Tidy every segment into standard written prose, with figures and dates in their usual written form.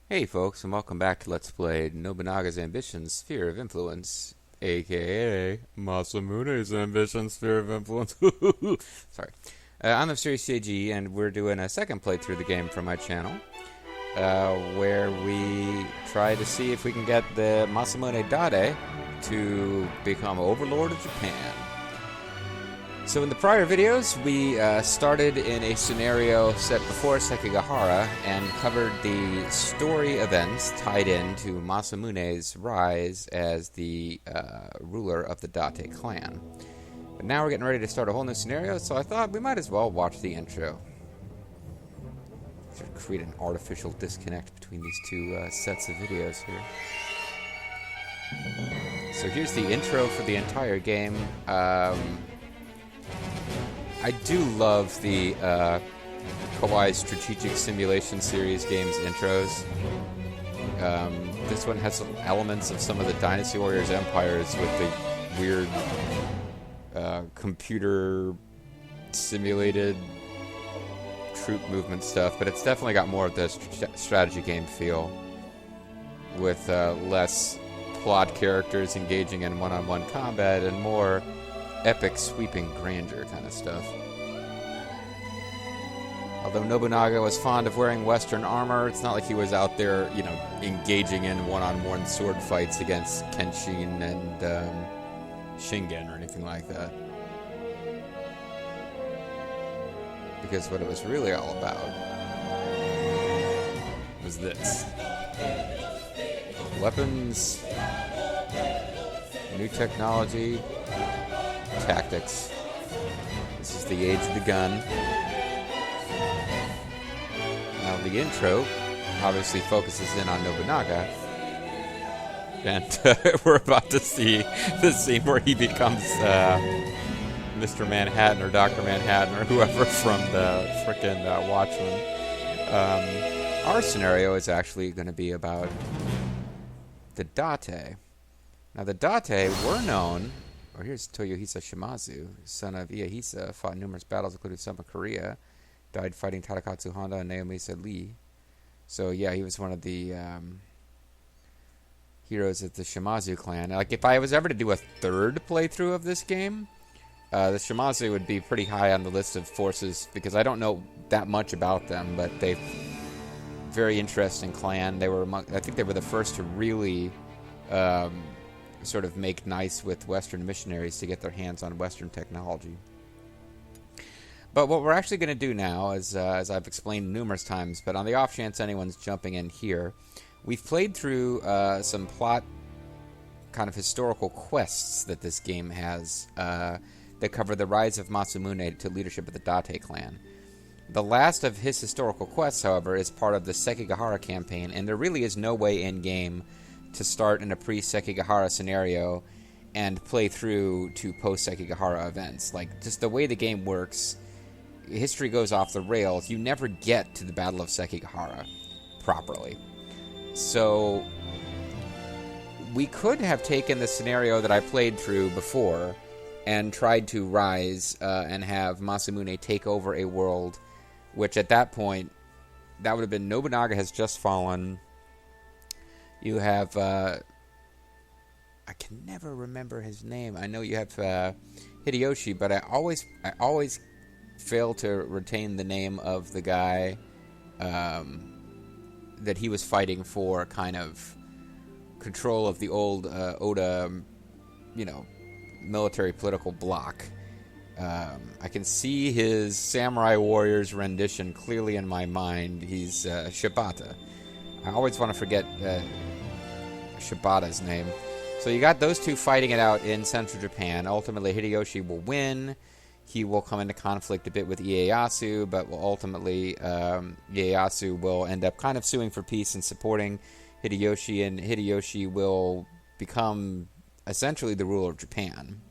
Hey folks, and welcome back to Let's Play Nobunaga's Ambition Sphere of Influence, aka Masamune's Ambition Sphere of Influence. Sorry. I'm of Series CG, and we're doing a second playthrough of the game from my channel, where we try to see if we can get the Masamune Dade to become Overlord of Japan. So in the prior videos, we started in a scenario set before Sekigahara and covered the story events tied into Masamune's rise as the ruler of the Date clan. But now we're getting ready to start a whole new scenario, so I thought we might as well watch the intro. Should create an artificial disconnect between these two sets of videos here. So here's the intro for the entire game. I do love the Kawaii Strategic Simulation Series games intros. This one has some elements of some of the Dynasty Warriors Empires with the weird computer simulated troop movement stuff, but it's definitely got more of the strategy game feel with less plot characters engaging in one-on-one combat and more epic, sweeping grandeur kind of stuff. Although Nobunaga was fond of wearing Western armor, it's not like he was out there, engaging in one-on-one sword fights against Kenshin and Shingen or anything like that. Because what it was really all about was this. Weapons, new technology, tactics. This is the age of the gun. Now the intro obviously focuses in on Nobunaga, and we're about to see the scene where he becomes Mr. Manhattan or Dr. Manhattan or whoever from the frickin' Watchmen. Our scenario is actually going to be about the Date. Now the Date were known. Or here's Toyohisa Shimazu, son of Ieyasu, fought in numerous battles, including some in Korea, died fighting Tadakatsu Honda and Naomisa Lee. So yeah, he was one of the heroes of the Shimazu clan. Like, if I was ever to do a third playthrough of this game, the Shimazu would be pretty high on the list of forces, because I don't know that much about them, but they're very interesting clan. They were I think they were the first to really sort of make nice with Western missionaries to get their hands on Western technology. But what we're actually going to do now is, as I've explained numerous times, but on the off chance anyone's jumping in here, we've played through some plot kind of historical quests that this game has that cover the rise of Masamune to leadership of the Date clan. The last of his historical quests, however, is part of the Sekigahara campaign, and there really is no way in-game to start in a pre-Sekigahara scenario and play through to post-Sekigahara events. Like, just the way the game works, history goes off the rails. You never get to the Battle of Sekigahara properly. So we could have taken the scenario that I played through before and tried to rise and have Masamune take over a world, which at that point, that would have been Nobunaga has just fallen. You have, I can never remember his name. I know you have Hideyoshi, but I always fail to retain the name of the guy that he was fighting for, kind of control of the old Oda, military political bloc. I can see his Samurai Warriors rendition clearly in my mind. He's Shibata. I always want to forget Shibata's name. So you got those two fighting it out in central Japan. Ultimately, Hideyoshi will win. He will come into conflict a bit with Ieyasu, but will ultimately, Ieyasu will end up kind of suing for peace and supporting Hideyoshi, and Hideyoshi will become essentially the ruler of Japan.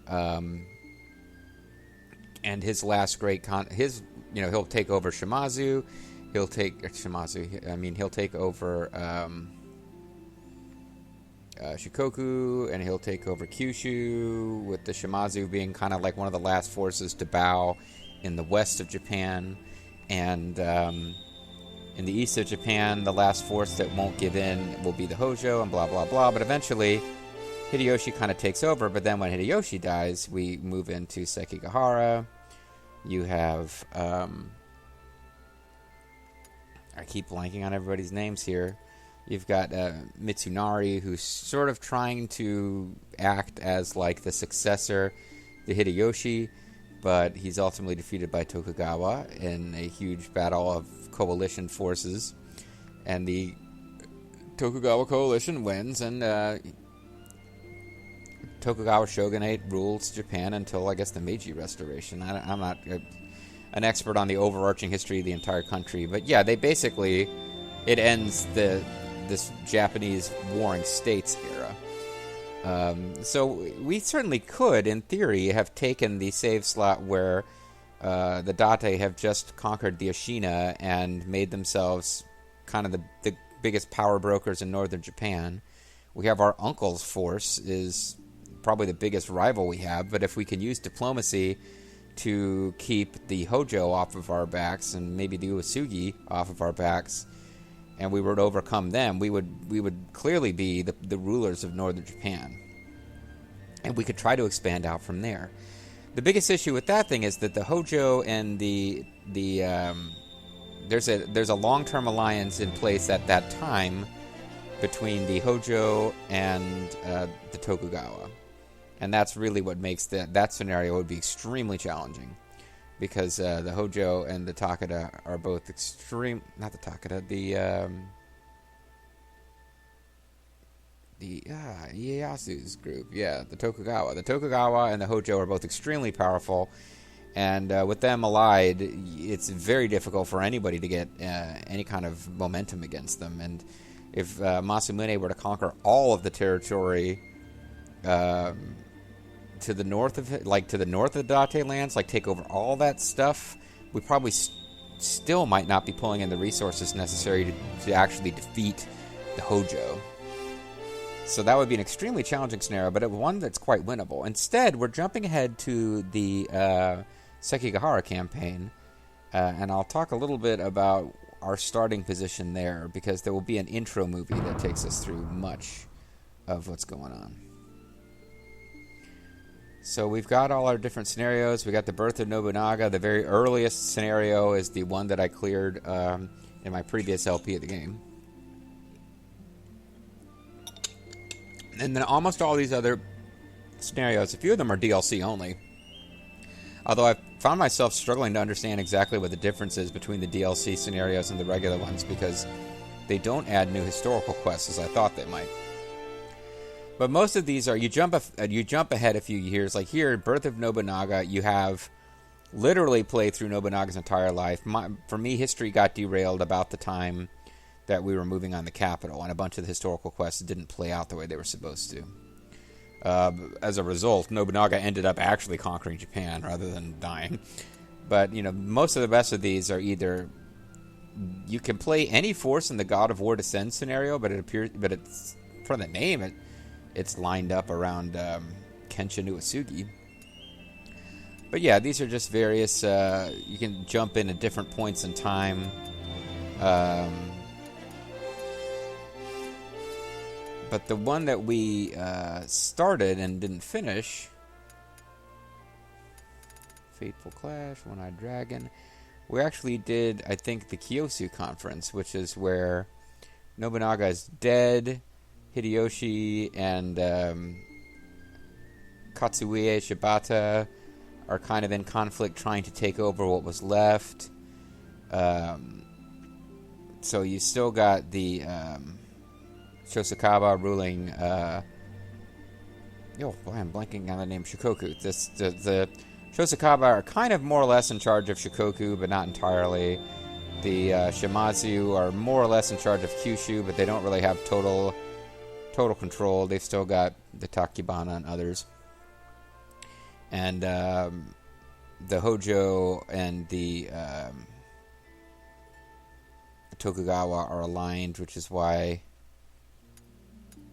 And his last great he'll take over Shimazu. He'll take over Shikoku, and he'll take over Kyushu, with the Shimazu being kind of like one of the last forces to bow in the west of Japan. And In the east of Japan, the last force that won't give in will be the Hojo, and blah, blah, blah. But eventually, Hideyoshi kind of takes over. But then when Hideyoshi dies, we move into Sekigahara. You have... I keep blanking on everybody's names here. You've got Mitsunari, who's sort of trying to act as like the successor to Hideyoshi, but he's ultimately defeated by Tokugawa in a huge battle of coalition forces, and the Tokugawa coalition wins, and Tokugawa shogunate rules Japan until, I guess, the Meiji Restoration. I'm not an expert on the overarching history of the entire country, but yeah, they basically, it ends this Japanese warring states era. So we certainly could, in theory, have taken the save slot where the Date have just conquered the Ashina and made themselves kind of the biggest power brokers in northern Japan. We have our uncle's force is probably the biggest rival we have, but if we can use diplomacy to keep the Hojo off of our backs and maybe the Uesugi off of our backs, and we were to overcome them, we would clearly be the rulers of northern Japan. And we could try to expand out from there. The biggest issue with that thing is that the Hojo and there's a long-term alliance in place at that time between the Hojo and the Tokugawa. And that's really what makes that scenario would be extremely challenging. Because the Hojo and the Takeda are both not the Takeda, the Ieyasu's group. Yeah, the Tokugawa. The Tokugawa and the Hojo are both extremely powerful. And with them allied, it's very difficult for anybody to get any kind of momentum against them. And if Masamune were to conquer all of the territory to the north of the Date lands, like take over all that stuff, we probably still might not be pulling in the resources necessary to actually defeat the Hojo. So that would be an extremely challenging scenario, but one that's quite winnable. Instead, we're jumping ahead to the Sekigahara campaign, and I'll talk a little bit about our starting position there, because there will be an intro movie that takes us through much of what's going on. So we've got all our different scenarios. We got the birth of Nobunaga. The very earliest scenario is the one that I cleared in my previous LP of the game. And then almost all these other scenarios, a few of them are DLC only. Although I've found myself struggling to understand exactly what the difference is between the DLC scenarios and the regular ones, because they don't add new historical quests as I thought they might. But most of these are, you jump ahead a few years. Like here, Birth of Nobunaga, you have literally played through Nobunaga's entire life. For me, history got derailed about the time that we were moving on the capital, and a bunch of the historical quests didn't play out the way they were supposed to. As a result, Nobunaga ended up actually conquering Japan rather than dying. But, most of the best of these are either you can play any force in the God of War Descends scenario, but it's for the name, it's lined up around Kenshin Uesugi. But yeah, these are just various, you can jump in at different points in time. But the one that we started and didn't finish, Fateful Clash, One-Eyed Dragon, we actually did, I think, the Kyosu Conference, which is where Nobunaga is dead, Hideyoshi and Katsuie Shibata are kind of in conflict trying to take over what was left. So you still got the Shosakaba ruling... I'm blanking on the name, Shikoku. The Shosakaba are kind of more or less in charge of Shikoku, but not entirely. The Shimazu are more or less in charge of Kyushu, but they don't really have total control. They've still got the Takibana and others. And the Hojo and the Tokugawa are aligned, which is why...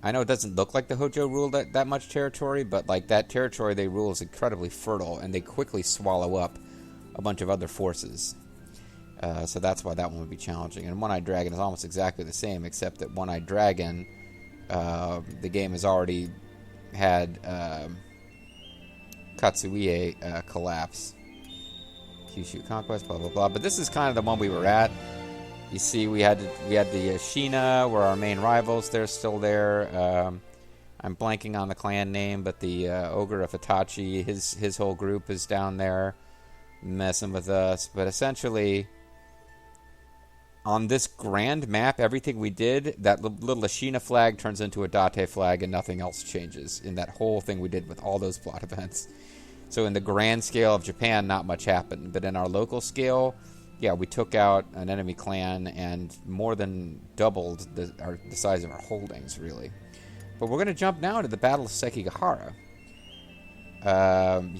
I know it doesn't look like the Hojo rule that much territory, but like that territory they rule is incredibly fertile, and they quickly swallow up a bunch of other forces. So that's why that one would be challenging. And One-Eyed Dragon is almost exactly the same, except that One-Eyed Dragon, the game has already had Katsuie collapse. Kyushu Conquest, blah blah blah. But this is kind of the one we were at. You see, we had the Ashina, were our main rivals. They're still there. I'm blanking on the clan name, but the Ogre of Hitachi, his whole group is down there messing with us. But essentially, on this grand map, everything we did, that little Ashina flag turns into a Date flag and nothing else changes in that whole thing we did with all those plot events. So in the grand scale of Japan, not much happened. But in our local scale, yeah, we took out an enemy clan and more than doubled the size of our holdings, really. But we're going to jump now to the Battle of Sekigahara.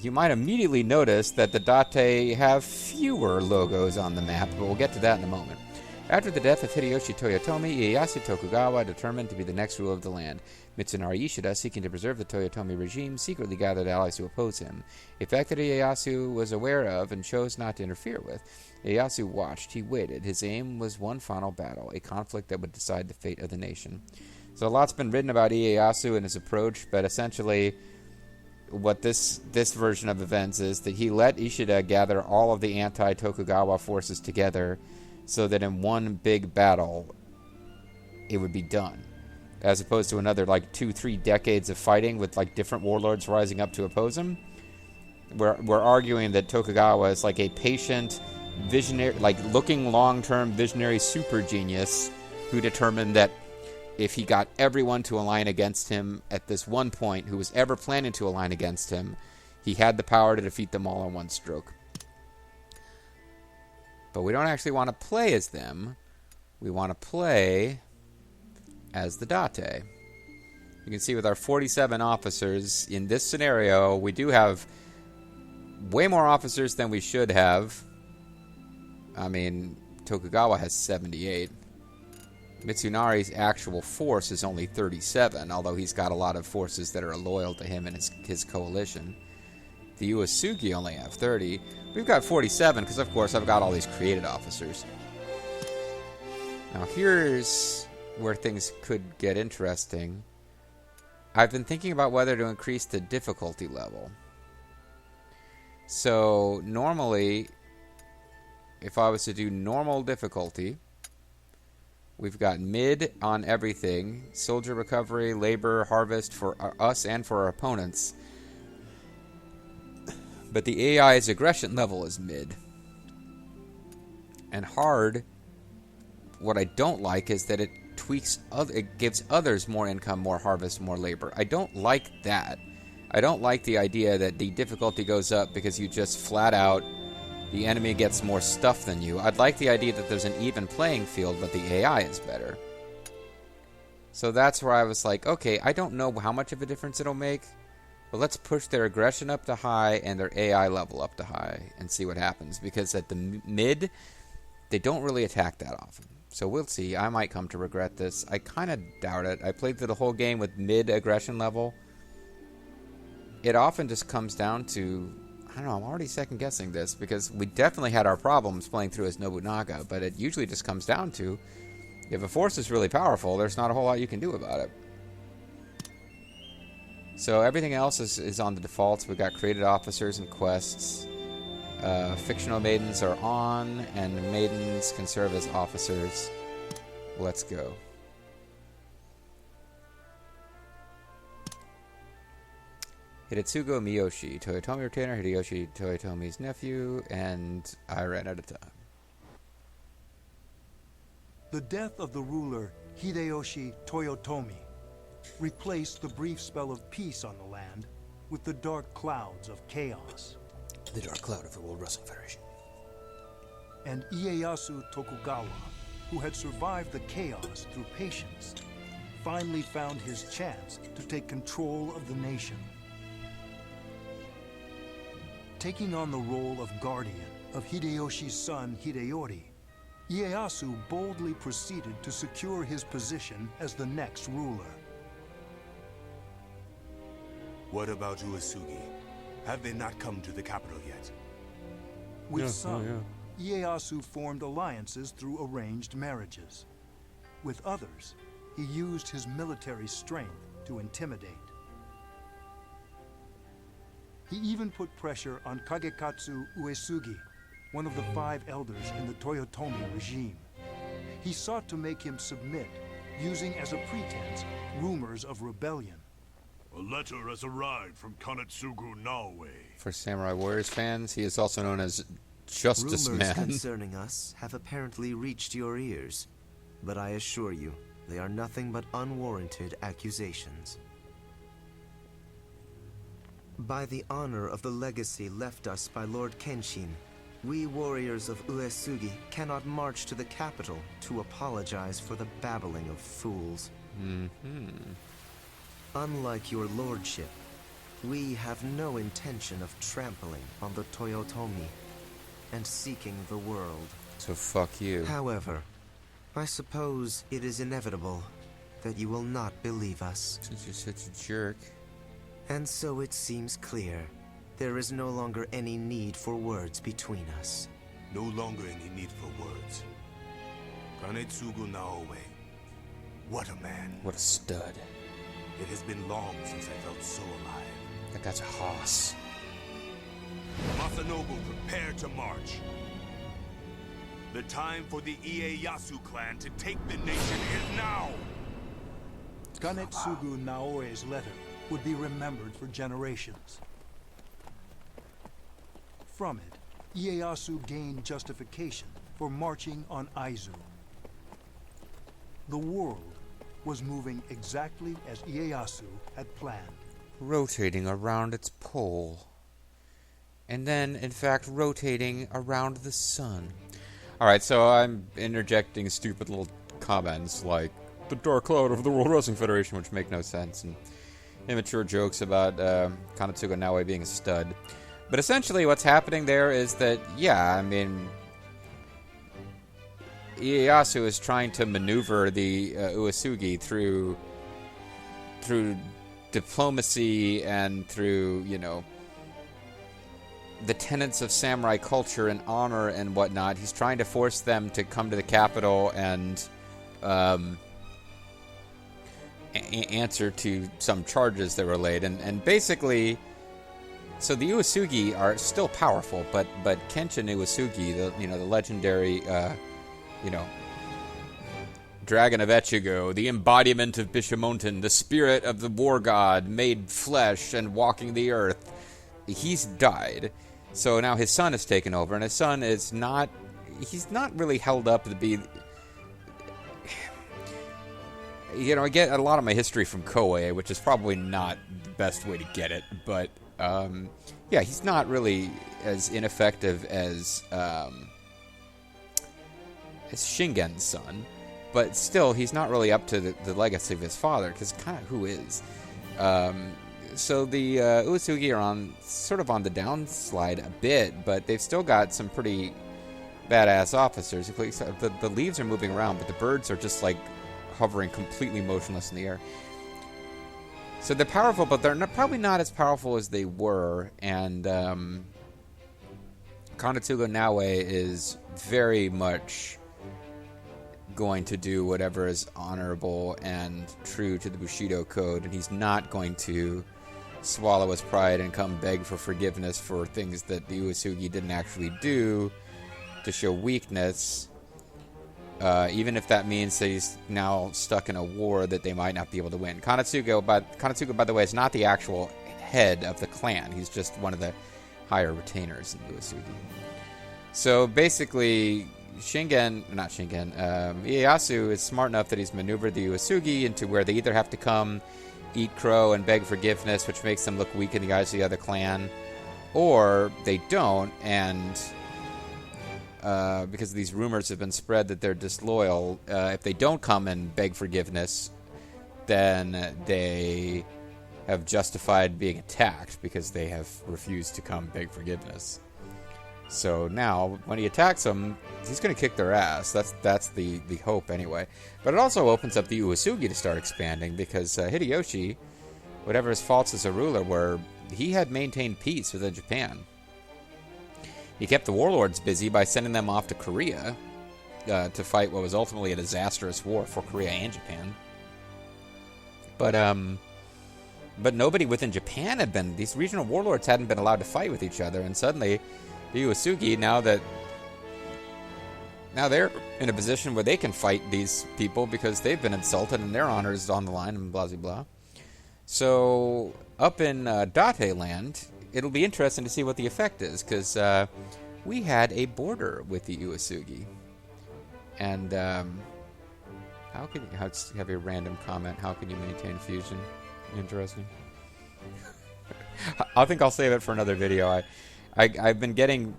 You might immediately notice that the Date have fewer logos on the map, but we'll get to that in a moment. After the death of Hideyoshi Toyotomi, Ieyasu Tokugawa determined to be the next ruler of the land. Mitsunari Ishida, seeking to preserve the Toyotomi regime, secretly gathered allies to oppose him, a fact that Ieyasu was aware of and chose not to interfere with. Ieyasu watched, he waited. His aim was one final battle, a conflict that would decide the fate of the nation. So a lot's been written about Ieyasu and his approach, but essentially what this version of events is that he let Ishida gather all of the anti-Tokugawa forces together so that in one big battle it would be done, as opposed to another 2-3 decades of fighting with different warlords rising up to oppose him. We're arguing that Tokugawa is like a patient, visionary, looking long-term visionary super genius who determined that if he got everyone to align against him at this one point, who was ever planning to align against him, he had the power to defeat them all in one stroke. But we don't actually want to play as them. We want to play as the Date. You can see with our 47 officers, in this scenario, we do have way more officers than we should have. I mean, Tokugawa has 78. Mitsunari's actual force is only 37, although he's got a lot of forces that are loyal to him and his coalition. The Uesugi only have 30. We've got 47 because, of course, I've got all these created officers. Now, here's where things could get interesting. I've been thinking about whether to increase the difficulty level. So, normally, if I was to do normal difficulty, we've got mid on everything, soldier recovery, labor, harvest for us and for our opponents. But the AI's aggression level is mid. And hard, what I don't like is that it gives others more income, more harvest, more labor. I don't like that. I don't like the idea that the difficulty goes up because you just flat out, the enemy gets more stuff than you. I'd like the idea that there's an even playing field, but the AI is better. So that's where I was like, okay, I don't know how much of a difference it'll make, but let's push their aggression up to high and their AI level up to high and see what happens. Because at the mid, they don't really attack that often. So we'll see. I might come to regret this. I kind of doubt it. I played through the whole game with mid aggression level. It often just comes down to, I don't know, I'm already second guessing this because we definitely had our problems playing through as Nobunaga, but it usually just comes down to, if a force is really powerful, there's not a whole lot you can do about it. So everything else is on the defaults. We've got created officers and quests. Fictional maidens are on, and maidens can serve as officers. Let's go. Hidetsugo Miyoshi, Toyotomi retainer, Hideyoshi Toyotomi's nephew, and I ran out of time. The death of the ruler Hideyoshi Toyotomi replaced the brief spell of peace on the land with the dark clouds of chaos. The dark cloud of the World Wrestling Federation. And Ieyasu Tokugawa, who had survived the chaos through patience, finally found his chance to take control of the nation. Taking on the role of guardian of Hideyoshi's son Hideyori, Ieyasu boldly proceeded to secure his position as the next ruler. What about Uesugi? Have they not come to the capital yet? With some, Ieyasu formed alliances through arranged marriages. With others, he used his military strength to intimidate. He even put pressure on Kagekatsu Uesugi, one of the 5 elders in the Toyotomi regime. He sought to make him submit, using as a pretense rumors of rebellion. A letter has arrived from Kanetsugu Naoe. For Samurai Warriors fans, he is also known as Justice Rumors Man. concerning us have apparently reached your ears, but I assure you, they are nothing but unwarranted accusations. By the honor of the legacy left us by Lord Kenshin, we warriors of Uesugi cannot march to the capital to apologize for the babbling of fools. Unlike your lordship, we have no intention of trampling on the Toyotomi and seeking the world. So fuck you. However, I suppose it is inevitable that you will not believe us. Since you're such a jerk. And so it seems clear, there is no longer any need for words between us. No longer any need for words. Kanetsugu Naoe. What a man. What a stud. It has been long since I felt so alive. That guy's a hoss. Masanobu, prepare to march. The time for the Ieyasu clan to take the nation is now! Kanetsugu Naoe's letter would be remembered for generations. From it, Ieyasu gained justification for marching on Aizu. The world was moving exactly as Ieyasu had planned. Rotating around its pole. And then, in fact, rotating around the sun. Alright, so I'm interjecting stupid little comments like the dark cloud of the World Wrestling Federation, which make no sense, and immature jokes about Kanetsugu Naoe being a stud. But essentially what's happening there is that, yeah, I mean, Ieyasu is trying to maneuver the Uesugi through diplomacy and through, you know, the tenets of samurai culture and honor and whatnot. He's trying to force them to come to the capital and answer to some charges that were laid. And basically, so the Uesugi are still powerful, but Kenshin Uesugi, the legendary Dragon of Echigo, the embodiment of Bishamonten, the spirit of the war god made flesh and walking the earth, he's died. So now his son has taken over, and his son is not... He's not really held up to be... You know, I get a lot of my history from Koei, which is probably not the best way to get it, but, yeah, he's not really as ineffective as Shingen's son, but still, he's not really up to the legacy of his father, because kind of who is? So the Uesugi are sort of on the downslide a bit, but they've still got some pretty badass officers. The leaves are moving around, but the birds are just like hovering completely motionless in the air. So they're powerful, but they're probably not as powerful as they were, and Kanetsugu Naoe is very much going to do whatever is honorable and true to the Bushido Code, and he's not going to swallow his pride and come beg for forgiveness for things that the Uesugi didn't actually do to show weakness, even if that means that he's now stuck in a war that they might not be able to win. Kanetsugu, by the way, is not the actual head of the clan. He's just one of the higher retainers in Uesugi. So basically, Ieyasu is smart enough that he's maneuvered the Uesugi into where they either have to come, eat crow, and beg forgiveness, which makes them look weak in the eyes of the other clan, or they don't, and because these rumors have been spread that they're disloyal, if they don't come and beg forgiveness, then they have justified being attacked because they have refused to come beg forgiveness. So now, when he attacks them, he's going to kick their ass. That's the hope, anyway. But it also opens up the Uesugi to start expanding, because Hideyoshi, whatever his faults as a ruler were, he had maintained peace within Japan. He kept the warlords busy by sending them off to Korea to fight what was ultimately a disastrous war for Korea and Japan. But nobody within Japan had been... These regional warlords hadn't been allowed to fight with each other, and suddenly the Uesugi, now they're in a position where they can fight these people because they've been insulted and their honor is on the line and blah, blah, blah. So up in Date land, it'll be interesting to see what the effect is, because we had a border with the Uesugi. And how can you have a random comment? How can you maintain fusion? Interesting. I think I'll save it for another video. I've been getting...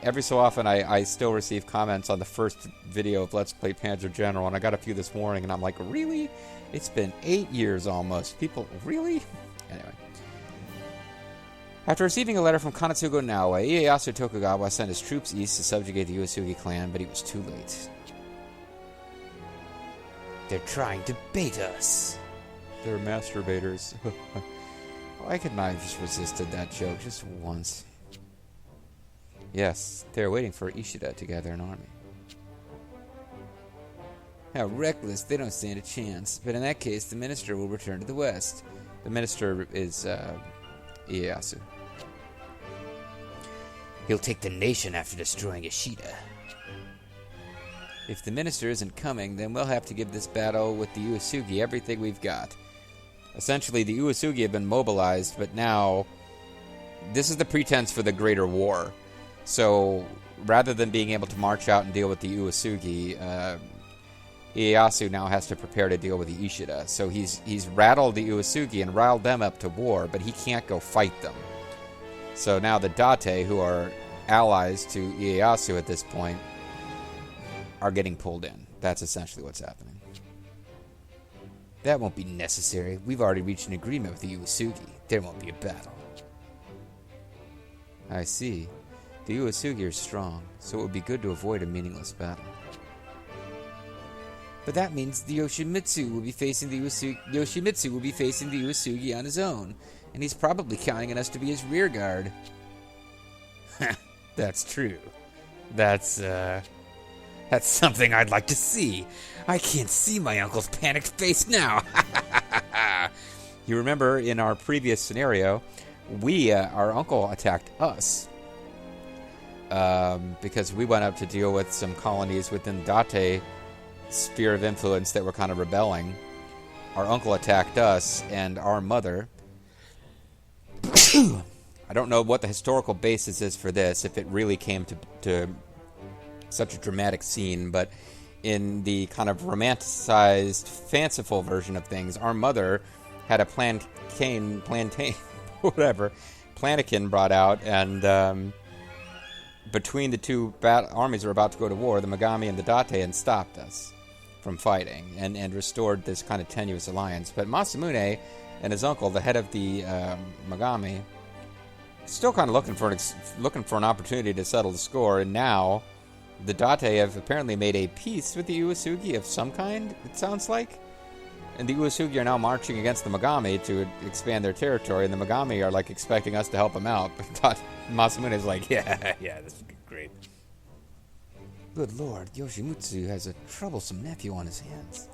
Every so often, I still receive comments on the first video of Let's Play Panzer General, and I got a few this morning, and I'm like, really? It's been 8 years almost. People, really? Anyway. After receiving a letter from Kanetsugo Naoe, Ieyasu Tokugawa sent his troops east to subjugate the Uesugi clan, but he was too late. They're trying to bait us. They're masturbators. Why couldn't I have just resisted that joke just once? Yes, they're waiting for Ishida to gather an army. How reckless, they don't stand a chance. But in that case, the minister will return to the west. The minister is Ieyasu. He'll take the nation after destroying Ishida. If the minister isn't coming, then we'll have to give this battle with the Uesugi everything we've got. Essentially, the Uesugi have been mobilized, but now this is the pretense for the greater war. So, rather than being able to march out and deal with the Uesugi, Ieyasu now has to prepare to deal with the Ishida. So he's rattled the Uesugi and riled them up to war, but he can't go fight them. So now the Date, who are allies to Ieyasu at this point, are getting pulled in. That's essentially what's happening. That won't be necessary. We've already reached an agreement with the Uesugi. There won't be a battle. I see. The Uesugi are strong, so it would be good to avoid a meaningless battle. But that means the Yoshimitsu will be facing the Uesugi on his own, and he's probably counting on us to be his rear guard. That's true. That's something I'd like to see. I can't see my uncle's panicked face now. You remember in our previous scenario, our uncle attacked us. Because we went up to deal with some colonies within Date sphere of influence that were kind of rebelling. Our uncle attacked us, and our mother... I don't know what the historical basis is for this, if it really came to such a dramatic scene, but in the kind of romanticized, fanciful version of things, our mother had a plantain brought out, and... between the two armies that were about to go to war, the Megami and the Date, and stopped us from fighting and restored this kind of tenuous alliance. But Masamune and his uncle, the head of the Megami, still kind of looking for an opportunity to settle the score. And now the Date have apparently made a peace with the Uesugi of some kind, it sounds like. And the Uesugi are now marching against the Megami to expand their territory, and the Megami are like expecting us to help them out. But Masamune is like, yeah, this would be great. Good lord, Yoshimitsu has a troublesome nephew on his hands.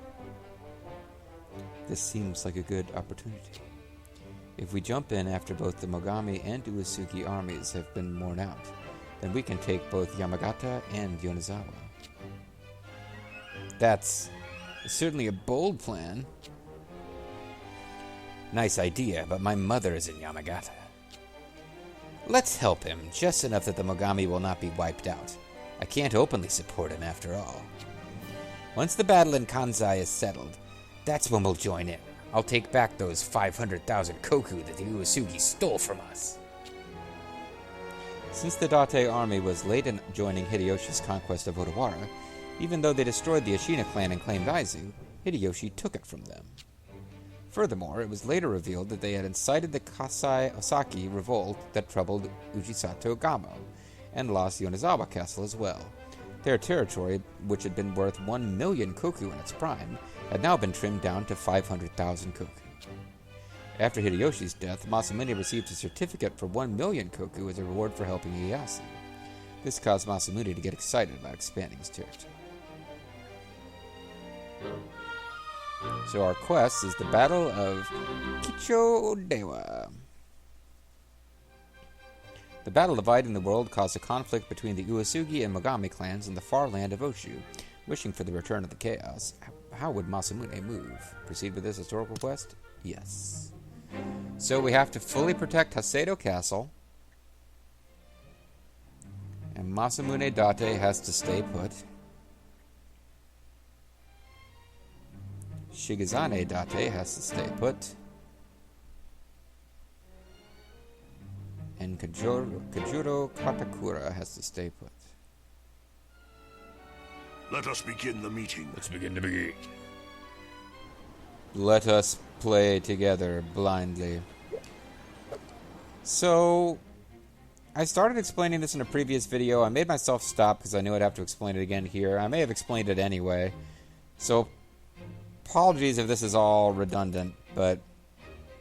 This seems like a good opportunity. If we jump in after both the Mogami and Uesugi armies have been worn out, then we can take both Yamagata and Yonezawa. That's certainly a bold plan. Nice idea, but my mother is in Yamagata. Let's help him, just enough that the Mogami will not be wiped out. I can't openly support him after all. Once the battle in Kanzai is settled, that's when we'll join in. I'll take back those 500,000 koku that the Uesugi stole from us. Since the Date army was late in joining Hideyoshi's conquest of Odawara, even though they destroyed the Ashina clan and claimed Aizu, Hideyoshi took it from them. Furthermore, it was later revealed that they had incited the Kasai Osaki revolt that troubled Ujisato Gamo, and lost Yonezawa Castle as well. Their territory, which had been worth 1 million koku in its prime, had now been trimmed down to 500,000 koku. After Hideyoshi's death, Masamune received a certificate for 1 million koku as a reward for helping Ieyasu. This caused Masamune to get excited about expanding his territory. So our quest is the Battle of Kichodewa. The battle dividing the world caused a conflict between the Uesugi and Mogami clans in the far land of Oshu, wishing for the return of the chaos. How would Masamune move? Proceed with this historical quest? Yes. So we have to fully protect Hasedo Castle. And Masamune Date has to stay put. Shigezane Date has to stay put. And Kajuro Katakura has to stay put. Let us begin the meeting. Let's begin to begin. Let us play together blindly. So, I started explaining this in a previous video. I made myself stop because I knew I'd have to explain it again here. I may have explained it anyway. So, apologies if this is all redundant, but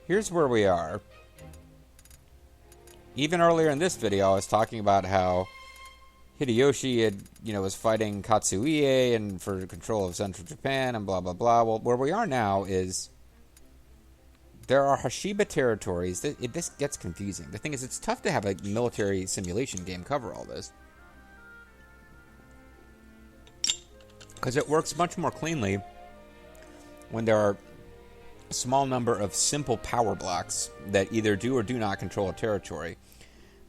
here's where we are. Even earlier in this video, I was talking about how Hideyoshi was fighting Katsuie and for control of central Japan and blah, blah, blah. Well, where we are now is there are Hashiba territories. This gets confusing. The thing is, it's tough to have a military simulation game cover all this, because it works much more cleanly when there are a small number of simple power blocks that either do or do not control a territory.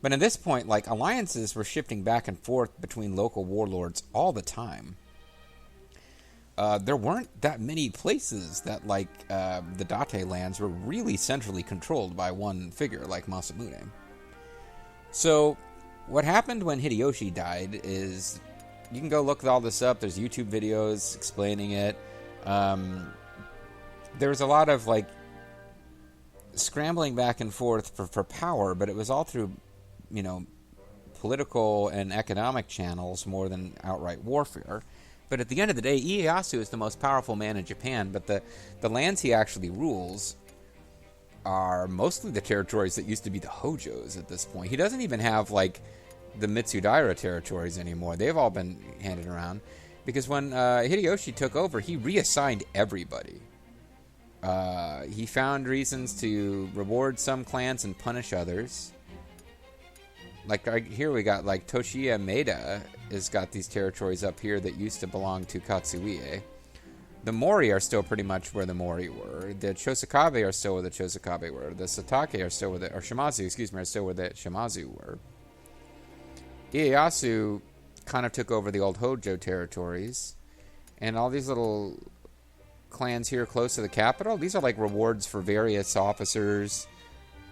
But at this point, like, alliances were shifting back and forth between local warlords all the time. There weren't that many places that, like, the Date lands were really centrally controlled by one figure, like Masamune. So, what happened when Hideyoshi died is, you can go look all this up, there's YouTube videos explaining it. There was a lot of, like, scrambling back and forth for power, but it was all through, political and economic channels more than outright warfare. But at the end of the day, Ieyasu is the most powerful man in Japan, but the lands he actually rules are mostly the territories that used to be the Hojos at this point. He doesn't even have, like, the Mitsudaira territories anymore. They've all been handed around. Because when Hideyoshi took over, he reassigned everybody. He found reasons to reward some clans and punish others. Like, here we got, like, Toshiya Maeda has got these territories up here that used to belong to Katsuie. The Mori are still pretty much where the Mori were. The Chosakabe are still where the Chosakabe were. The Satake are still where the... Or Shimazu, excuse me, are still where the Shimazu were. Ieyasu kind of took over the old Hojo territories. And all these little clans here close to the capital, these are like rewards for various officers.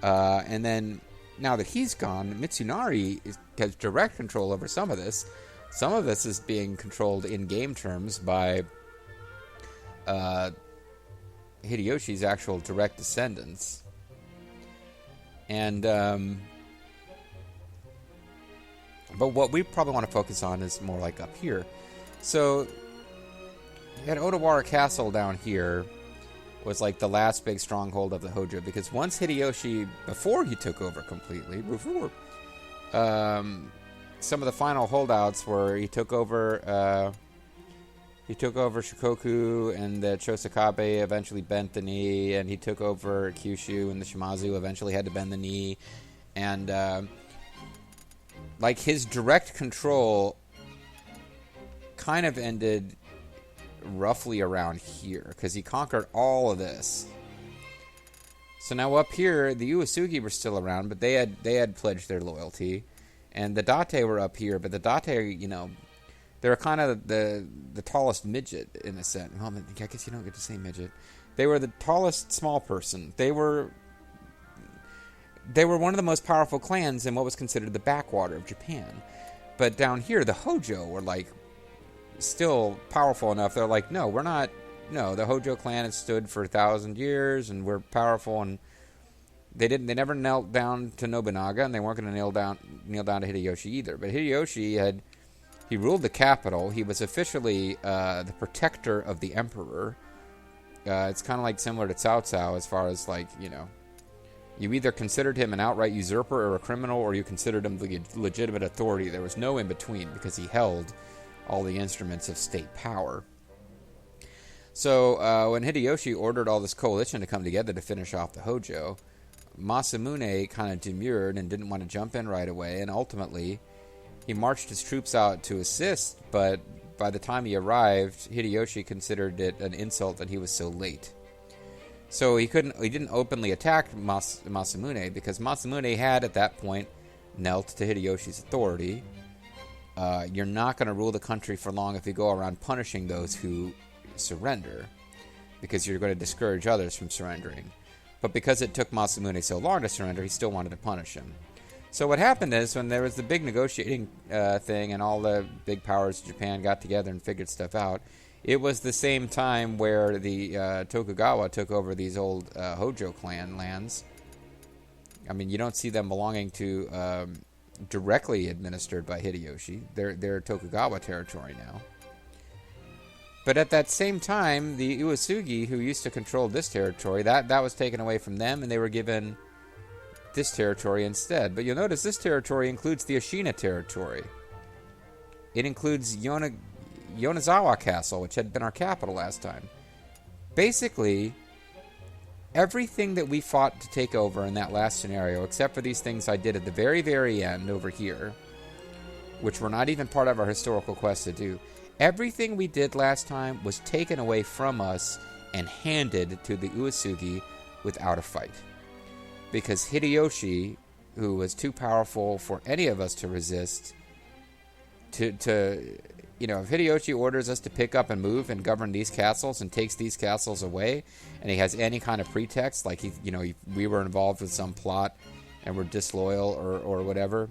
And then... Now that he's gone, Mitsunari has direct control over some of this. Some of this is being controlled in game terms by Hideyoshi's actual direct descendants. And but what we probably want to focus on is more like up here. So at Odawara Castle down here was like the last big stronghold of the Hojo, because once Hideyoshi, before he took over completely, some of the final holdouts were he took over Shikoku, and the Chosakabe eventually bent the knee, and he took over Kyushu, and the Shimazu eventually had to bend the knee, and like his direct control kind of ended roughly around here, because he conquered all of this. So now up here, the Uesugi were still around, but they had pledged their loyalty, and the Date were up here, but the Date, they were kind of the tallest midget in a sense. Well, I guess you don't get to say midget. They were the tallest small person. They were one of the most powerful clans in what was considered the backwater of Japan. But down here, the Hojo were like still powerful enough. They're like, no, we're not. No, the Hojo clan has stood for 1,000 years, and we're powerful. And they never knelt down to Nobunaga, and they weren't going to kneel down to Hideyoshi either. But Hideyoshi he ruled the capital. He was officially the protector of the emperor. It's kind of like similar to Cao Cao as far as, like, You either considered him an outright usurper or a criminal, or you considered him the legitimate authority. There was no in between because he held all the instruments of state power. So when Hideyoshi ordered all this coalition to come together to finish off the Hojo, Masamune kind of demurred and didn't want to jump in right away, and ultimately he marched his troops out to assist, but by the time he arrived, Hideyoshi considered it an insult that he was so late. So he didn't openly attack Masamune, because Masamune had at that point knelt to Hideyoshi's authority. You're not going to rule the country for long if you go around punishing those who surrender, because you're going to discourage others from surrendering. But because it took Masamune so long to surrender, he still wanted to punish him. So what happened is, when there was the big negotiating thing and all the big powers of Japan got together and figured stuff out, it was the same time where the Tokugawa took over these old Hojo clan lands. I mean, you don't see them belonging to directly administered by Hideyoshi. They're Tokugawa territory now. But at that same time, the Uesugi, who used to control this territory, that was taken away from them, and they were given this territory instead. But you'll notice this territory includes the Ashina territory. It includes Yonezawa Castle, which had been our capital last time. Basically, everything that we fought to take over in that last scenario, except for these things I did at the very, very end over here, which were not even part of our historical quest to do, everything we did last time was taken away from us and handed to the Uesugi without a fight. Because Hideyoshi, who was too powerful for any of us to resist, if Hideyoshi orders us to pick up and move and govern these castles and takes these castles away, and he has any kind of pretext, like we were involved with some plot and were disloyal or whatever,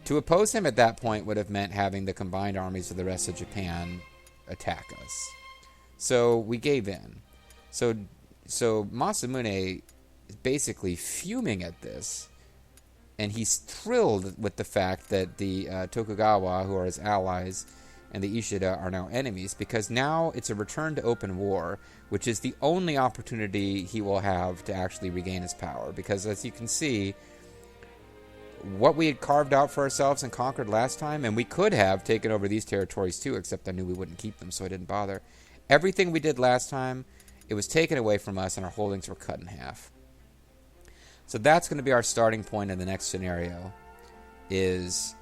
to oppose him at that point would have meant having the combined armies of the rest of Japan attack us. So we gave in. So Masamune is basically fuming at this, and he's thrilled with the fact that the Tokugawa, who are his allies, and the Ishida are now enemies, because now it's a return to open war, which is the only opportunity he will have to actually regain his power. Because as you can see, what we had carved out for ourselves and conquered last time, and we could have taken over these territories too, except I knew we wouldn't keep them, so I didn't bother. Everything we did last time, it was taken away from us, and our holdings were cut in half. So that's going to be our starting point in the next scenario, is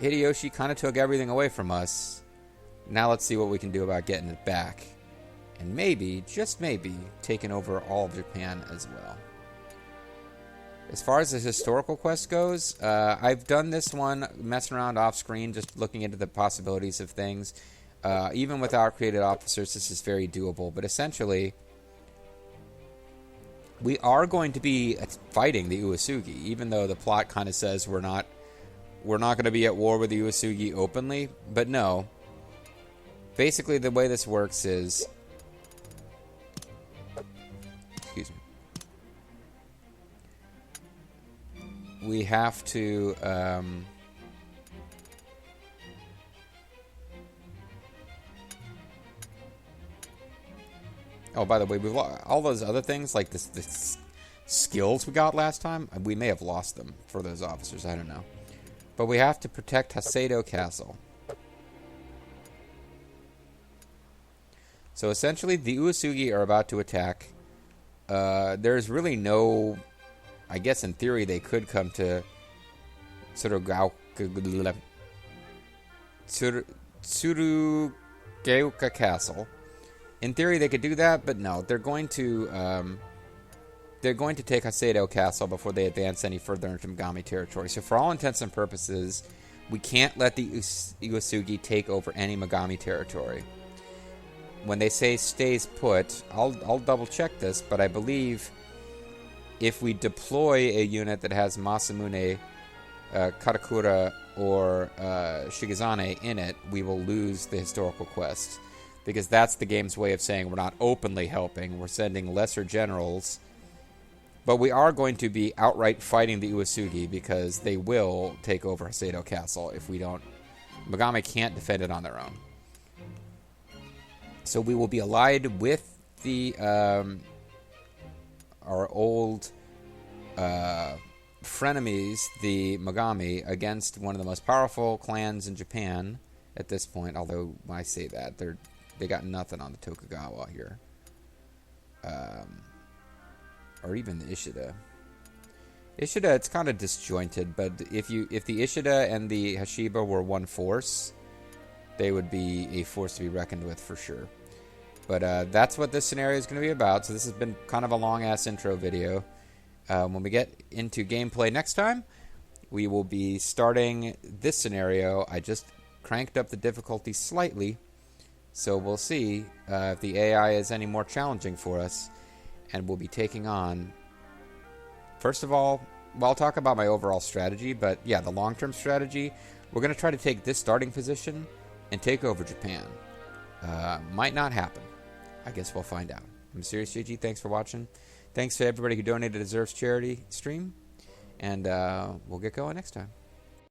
Hideyoshi kind of took everything away from us. Now let's see what we can do about getting it back. And maybe, just maybe, taking over all of Japan as well. As far as the historical quest goes, I've done this one messing around off screen, just looking into the possibilities of things. Even without created officers, this is very doable. But essentially, we are going to be fighting the Uesugi, even though the plot kind of says we're not going to be at war with the Uesugi openly. But no. Basically, the way this works is... Excuse me. We have to... Oh, by the way, we've all those other things, like this skills we got last time, we may have lost them for those officers, I don't know. But we have to protect Hasedo Castle. So essentially, the Uesugi are about to attack. There's really no... I guess in theory they could come to Tsurugeuka Castle. In theory, they could do that, but no, they're going to take Hasedo Castle before they advance any further into Megami territory. So, for all intents and purposes, we can't let the Uesugi take over any Megami territory. When they say stays put, I'll double check this, but I believe if we deploy a unit that has Masamune, Karakura, or Shigezane in it, we will lose the historical quest. Because that's the game's way of saying we're not openly helping. We're sending lesser generals. But we are going to be outright fighting the Uesugi because they will take over Hasedo Castle if we don't... Megami can't defend it on their own. So we will be allied with the our old frenemies, the Mogami, against one of the most powerful clans in Japan at this point. Although when I say that, they got nothing on the Tokugawa here, or even the Ishida. Ishida, it's kind of disjointed, but if the Ishida and the Hashiba were one force, they would be a force to be reckoned with for sure. But that's what this scenario is going to be about. So this has been kind of a long-ass intro video. When we get into gameplay next time, we will be starting this scenario. I just cranked up the difficulty slightly, so we'll see if the AI is any more challenging for us, and we'll be taking on... First of all, well, I'll talk about my overall strategy, but yeah, the long-term strategy, we're going to try to take this starting position and take over Japan. Might not happen. I guess we'll find out. I'm Serious JG. Thanks for watching. Thanks to everybody who donated to Zerf's charity stream, and we'll get going next time.